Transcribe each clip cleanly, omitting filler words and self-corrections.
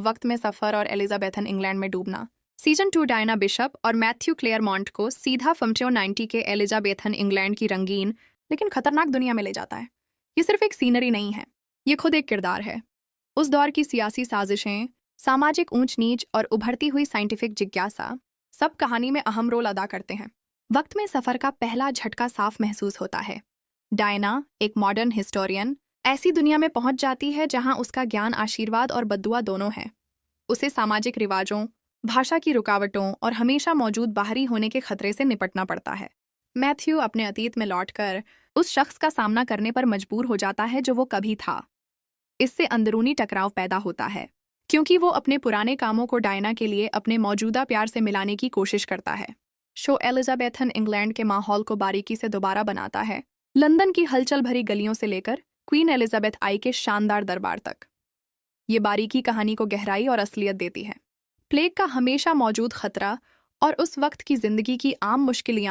वक्त में सफर और एलिजाबेथन इंग्लैंड में डूबना। सीजन 2 डायना बिशप और मैथ्यू क्लेयरमॉन्ट को सीधा 1590 के एलिजाबेथन इंग्लैंड की रंगीन लेकिन खतरनाक दुनिया में ले जाता है। ये सिर्फ एक सीनरी नहीं है, ये खुद एक किरदार है। उस दौर की सियासी साजिशें, सामाजिक ऊंच नीच और उभरती हुई साइंटिफिक जिज्ञासा सब कहानी में अहम रोल अदा करते हैं। वक्त में सफर का पहला झटका साफ महसूस होता है। डायना, एक मॉडर्न हिस्टोरियन, ऐसी दुनिया में पहुंच जाती है जहां उसका ज्ञान आशीर्वाद और बद्दुआ दोनों है। उसे सामाजिक रिवाजों, भाषा की रुकावटों और हमेशा मौजूद बाहरी होने के खतरे से निपटना पड़ता है। मैथ्यू अपने अतीत में लौटकर उस शख्स का सामना करने पर मजबूर हो जाता है जो वो कभी था। इससे अंदरूनी टकराव पैदा होता है, क्योंकि वो अपने पुराने कामों को डायना के लिए अपने मौजूदा प्यार से मिलाने की कोशिश करता है। शो एलिजाबेथन इंग्लैंड के माहौल को बारीकी से दोबारा बनाता है, लंदन की हलचल भरी गलियों से लेकर क्वीन एलिजाबेथ आई के शानदार दरबार तक। ये बारीकी कहानी को गहराई और असलियत देती है। प्लेग का हमेशा मौजूद खतरा और उस वक्त की जिंदगी की आम मुश्किलें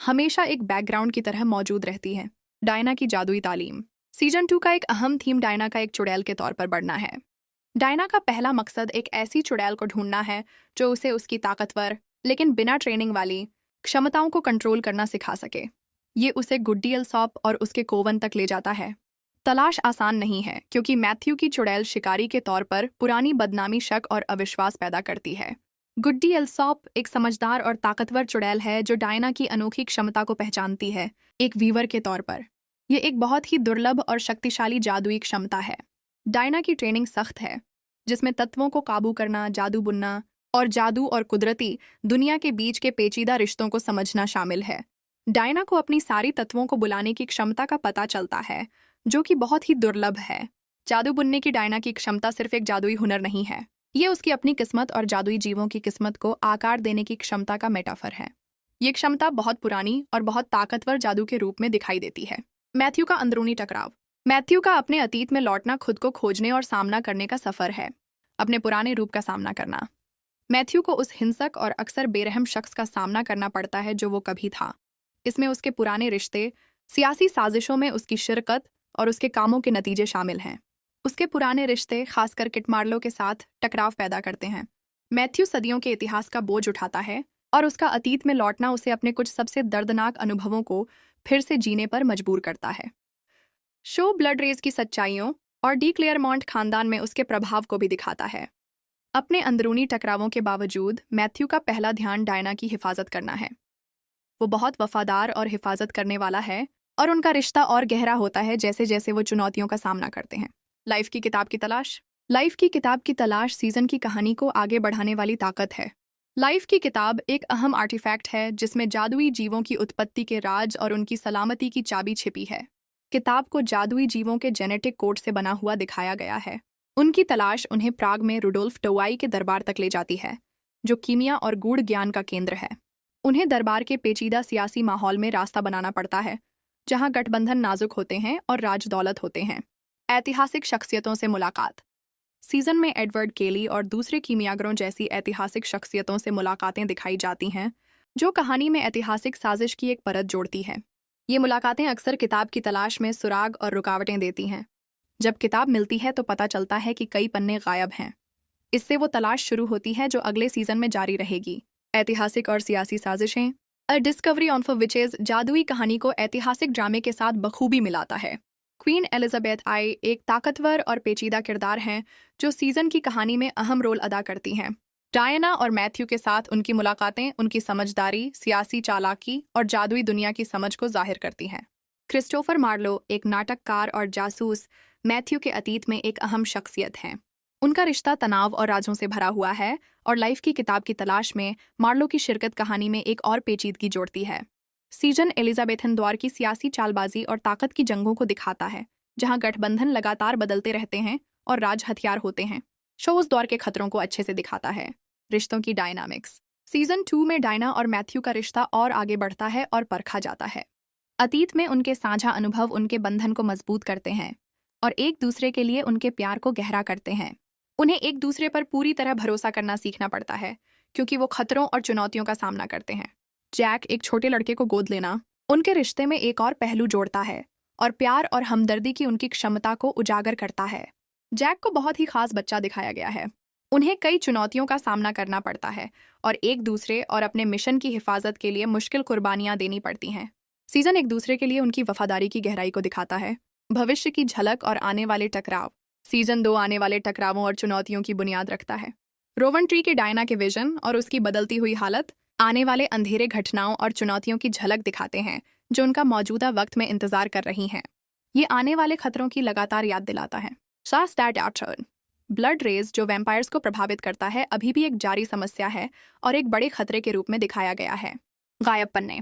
हमेशा एक बैकग्राउंड की तरह मौजूद रहती हैं। डायना की जादुई तालीम। सीजन 2 का एक अहम थीम डायना का एक चुड़ैल के तौर पर बढ़ना है। डायना का पहला मकसद एक ऐसी चुड़ैल को ढूंढना है जो उसे उसकी ताकतवर लेकिन बिना ट्रेनिंग वाली क्षमताओं को कंट्रोल करना सिखा सके। ये उसे गुड्डी एल्सॉप और उसके कोवन तक ले जाता है। तलाश आसान नहीं है, क्योंकि मैथ्यू की चुड़ैल शिकारी के तौर पर पुरानी बदनामी, शक और अविश्वास पैदा करती है। गुड्डी एल्सॉप एक समझदार और ताकतवर चुड़ैल है जो डायना की अनोखी क्षमता को पहचानती है, एक वीवर के तौर पर। यह एक बहुत ही दुर्लभ और शक्तिशाली जादुई क्षमता है। डायना की ट्रेनिंग सख्त है, जिसमें तत्वों को काबू करना, जादू बुनना और जादू और कुदरती दुनिया के बीच के पेचीदा रिश्तों को समझना शामिल है। डायना को अपनी सारी तत्वों को बुलाने की क्षमता का पता चलता है, जो कि बहुत ही दुर्लभ है। जादू बुनने की डायना की क्षमता सिर्फ एक जादुई हुनर नहीं है, ये उसकी अपनी किस्मत और जादुई जीवों की किस्मत को आकार देने की क्षमता का मेटाफर है। ये क्षमता बहुत पुरानी और बहुत ताकतवर जादू के रूप में दिखाई देती है। मैथ्यू का अंदरूनी टकराव। मैथ्यू का अपने अतीत में लौटना खुद को खोजने और सामना करने का सफर है, अपने पुराने रूप का सामना करना। मैथ्यू को उस हिंसक और अक्सर बेरहम शख्स का सामना करना पड़ता है जो वो कभी था। इसमें उसके पुराने रिश्ते, सियासी साजिशों में उसकी शिरकत और उसके कामों के नतीजे शामिल हैं। उसके पुराने रिश्ते, खासकर किट मार्लो के साथ, टकराव पैदा करते हैं। मैथ्यू सदियों के इतिहास का बोझ उठाता है और उसका अतीत में लौटना उसे अपने कुछ सबसे दर्दनाक अनुभवों को फिर से जीने पर मजबूर करता है। शो ब्लड रेज की सच्चाइयों और डी क्लेयरमॉन्ट खानदान में उसके प्रभाव को भी दिखाता है। अपने अंदरूनी टकरावों के बावजूद मैथ्यू का पहला ध्यान डायना की हिफाजत करना है। वो बहुत वफादार और हिफाजत करने वाला है, और उनका रिश्ता और गहरा होता है जैसे जैसे वो चुनौतियों का सामना करते हैं। लाइफ की किताब की तलाश। लाइफ की किताब की तलाश सीजन की कहानी को आगे बढ़ाने वाली ताकत है। लाइफ की किताब एक अहम आर्टिफैक्ट है जिसमें जादुई जीवों की उत्पत्ति के राज और उनकी सलामती की चाबी छिपी है। किताब को जादुई जीवों के जेनेटिक कोड से बना हुआ दिखाया गया है। उनकी तलाश उन्हें प्राग में रुडोल्फ टोवाई के दरबार तक ले जाती है, जो कीमिया और गूढ़ ज्ञान का केंद्र है। उन्हें दरबार के पेचीदा सियासी माहौल में रास्ता बनाना पड़ता है, जहां गठबंधन नाजुक होते हैं और राज दौलत होते हैं। ऐतिहासिक शख्सियतों से मुलाकात। सीजन में एडवर्ड केली और दूसरे कीमियागरों जैसी ऐतिहासिक शख्सियतों से मुलाकातें दिखाई जाती हैं, जो कहानी में ऐतिहासिक साजिश की एक परत जोड़ती है। ये मुलाकातें अक्सर किताब की तलाश में सुराग और रुकावटें देती हैं। जब किताब मिलती है तो पता चलता है कि कई पन्ने गायब हैं। इससे वो तलाश शुरू होती है जो अगले सीजन में जारी रहेगी। ऐतिहासिक और सियासी साजिशें। A discovery on for witches जादुई कहानी को ऐतिहासिक ड्रामे के साथ बखूबी मिलाता है। क्वीन एलिजाबेथ आई एक ताकतवर और पेचीदा किरदार हैं जो सीजन की कहानी में अहम रोल अदा करती हैं। डायना और मैथ्यू के साथ उनकी मुलाकातें उनकी समझदारी, सियासी चालाकी और जादुई दुनिया की समझ को जाहिर करती हैं। क्रिस्टोफर मार्लो, एक नाटककार और जासूस, मैथ्यू के अतीत में एक अहम शख्सियत हैं। उनका रिश्ता तनाव और राजों से भरा हुआ है, और लाइफ की किताब की तलाश में मार्लो की शिरकत कहानी में एक और पेचीदगी जोड़ती है। सीजन एलिजाबेथन दौर की सियासी चालबाजी और ताकत की जंगों को दिखाता है, जहां गठबंधन लगातार बदलते रहते हैं और राज हथियार होते हैं। शो उस दौर के खतरों को अच्छे से दिखाता है। रिश्तों की डायनामिक्स। सीजन 2 में डायना और मैथ्यू का रिश्ता और आगे बढ़ता है और परखा जाता है। अतीत में उनके साझा अनुभव उनके बंधन को मजबूत करते हैं और एक दूसरे के लिए उनके प्यार को गहरा करते हैं। उन्हें एक दूसरे पर पूरी तरह भरोसा करना सीखना पड़ता है, क्योंकि वो खतरों और चुनौतियों का सामना करते हैं। जैक, एक छोटे लड़के को गोद लेना, उनके रिश्ते में एक और पहलू जोड़ता है और प्यार और हमदर्दी की उनकी क्षमता को उजागर करता है। जैक को बहुत ही खास बच्चा दिखाया गया है। उन्हें कई चुनौतियों का सामना करना पड़ता है और एक दूसरे और अपने मिशन की हिफाजत के लिए मुश्किल कुर्बानियां देनी पड़ती हैं। सीजन एक दूसरे के लिए उनकी वफादारी की गहराई को दिखाता है। भविष्य की झलक और आने वाले टकराव। सीजन 2 आने वाले टकरावों और चुनौतियों की बुनियाद रखता है। रोवन ट्री के डायना के विजन और उसकी बदलती हुई हालत आने वाले अंधेरे घटनाओं और चुनौतियों की झलक दिखाते हैं जो उनका मौजूदा वक्त में इंतजार कर रही हैं। ये आने वाले खतरों की लगातार याद दिलाता है। ब्लड रेज जो वैम्पायर्स को प्रभावित करता है अभी भी एक जारी समस्या है और एक बड़े खतरे के रूप में दिखाया गया है। गायब पन्ने।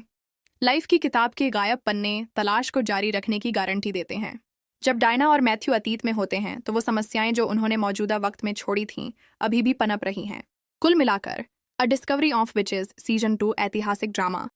लाइफ की किताब के गायब पन्ने तलाश को जारी रखने की गारंटी देते हैं। जब डायना और मैथ्यू अतीत में होते हैं तो वो समस्याएं जो उन्होंने मौजूदा वक्त में छोड़ी थीं अभी भी पनप रही हैं। कुल मिलाकर अ डिस्कवरी ऑफ विचेस सीजन 2 ऐतिहासिक ड्रामा